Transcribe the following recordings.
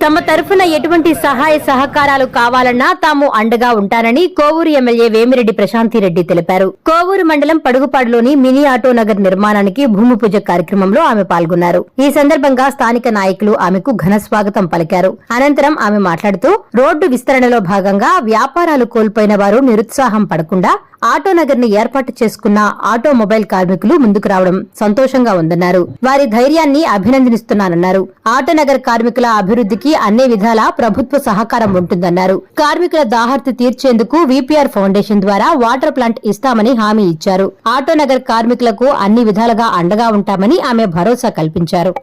తమ తరఫున ఎటువంటి సహాయ సహకారాలు కావాలన్నా తాము అండగా ఉంటానని కోవూరు ఎమ్మెల్యే వేమిరెడ్డి ప్రశాంతిరెడ్డి తెలిపారు. కోవూరు మండలం పడుగుపాడులోని మినీ ఆటో నగర్ నిర్మాణానికి భూమి పూజ కార్యక్రమంలో ఆమె పాల్గొన్నారు. ఈ సందర్భంగా స్థానిక నాయకులు ఆమెకు ఘన స్వాగతం పలికారు. అనంతరం ఆమె మాట్లాడుతూ రోడ్డు విస్తరణలో భాగంగా వ్యాపారాలు కోల్పోయిన వారు నిరుత్సాహం పడకుండా ఆటో నగర్ ని ఏర్పాటు చేసుకున్న ఆటోమొబైల్ కార్మికులు ముందుకు రావడం సంతోషంగా ఉందన్నారు. వారి ధైర్యాన్ని అభినందిస్తున్నానన్నారు. ఆటో నగర్ కార్మికుల అభివృద్ధికి అన్ని విధాలా ప్రభుత్వ సహకారం ఉంటుందన్నారు. కార్మికుల దాహార్తి తీర్చేందుకు విపిఆర్ ఫౌండేషన్ ద్వారా వాటర్ ప్లాంట్ ఇస్తామని హామీ ఇచ్చారు. ఆటో నగర్ కార్మికులకు అన్ని విధాలుగా అండగా ఉంటామని ఆమె భరోసా కల్పించారు.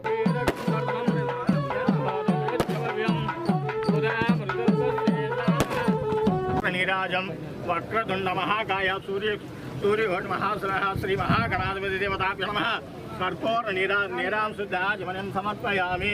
వక్రతుండ మహాకాయ సూర్యఘోట్ మహాసురః శ్రీ మహాగణాధిపతి దేవతాభ్యో నమః. కర్పూర నీరాం శుద్ధాచమనం సమర్పయామి.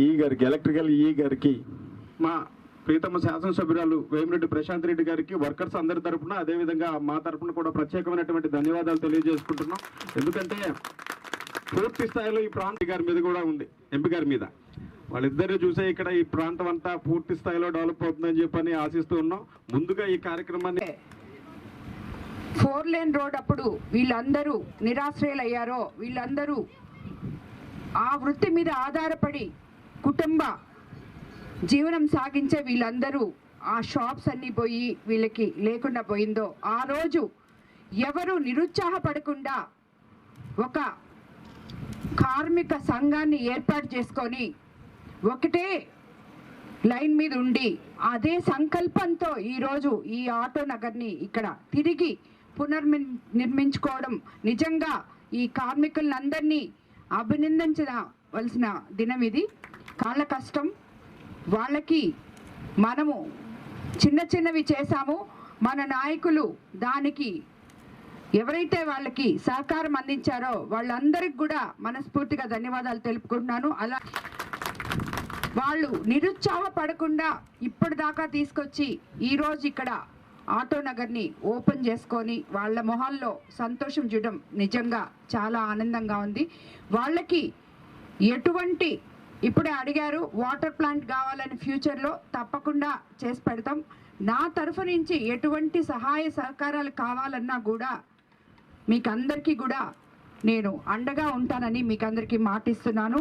ఈ గారికి ఎలక్ట్రికల్ ఈ గారికి మా ప్రీతమ శాసనసభ్యురాలు వేమిరెడ్డి ప్రశాంత్ రెడ్డి గారికి వర్కర్స్ అందరి తరఫున అదేవిధంగా మా తరఫున కూడా ప్రత్యేకమైనటువంటి ధన్యవాదాలు తెలియజేసుకుంటున్నాం. ఎందుకంటే పూర్తి స్థాయిలో ఈ ప్రాంత గారి మీద కూడా ఉంది, ఎంపీ గారి మీద. వాళ్ళిద్దరూ చూసే ఇక్కడ ఈ ప్రాంతం అంతా పూర్తి స్థాయిలో డెవలప్ అవుతుందని చెప్పని ఆశిస్తూ ఉన్నాం. ముందుగా ఈ కార్యక్రమాన్ని 4 లేన్ రోడ్ అప్పుడు వీళ్ళందరూ నిరాశ్రయులయ్యారో, వీళ్ళందరూ ఆ వృత్తి మీద ఆధారపడి కుటుంబ జీవనం సాగించే వీళ్ళందరూ ఆ షాప్స్ అన్నీ పోయి వీళ్ళకి లేకుండా పోయిందో, ఆ రోజు ఎవరు నిరుత్సాహపడకుండా ఒక కార్మిక సంఘాన్ని ఏర్పాటు చేసుకొని ఒకటే లైన్ మీద ఉండి అదే సంకల్పంతో ఈరోజు ఈ ఆటో నగర్ని ఇక్కడ తిరిగి పునర్నిర్మించుకోవడం నిజంగా ఈ కార్మికులందరినీ అభినందించవలసిన దినం ఇది. కాళ్ళ కష్టం వాళ్ళకి మనము చిన్నవి చేశాము. మన నాయకులు దానికి ఎవరైతే వాళ్ళకి సహకారం అందించారో వాళ్ళందరికి కూడా మనస్ఫూర్తిగా ధన్యవాదాలు తెలుపుకుంటున్నాను. అలా వాళ్ళు నిరుత్సాహపడకుండా ఇప్పటిదాకా తీసుకొచ్చి ఈరోజు ఇక్కడ ఆటో నగర్ని ఓపెన్ చేసుకొని వాళ్ళ మొహాల్లో సంతోషం చూడడం నిజంగా చాలా ఆనందంగా ఉంది. వాళ్ళకి ఎటువంటి ఇప్పుడే అడిగారు వాటర్ ప్లాంట్ కావాలని, ఫ్యూచర్లో తప్పకుండా చేసి పెడతాం. నా తరఫు నుంచి ఎటువంటి సహాయ సహకారాలు కావాలన్నా కూడా మీకందరికీ కూడా నేను అండగా ఉంటానని మీకందరికీ మాటిస్తున్నాను.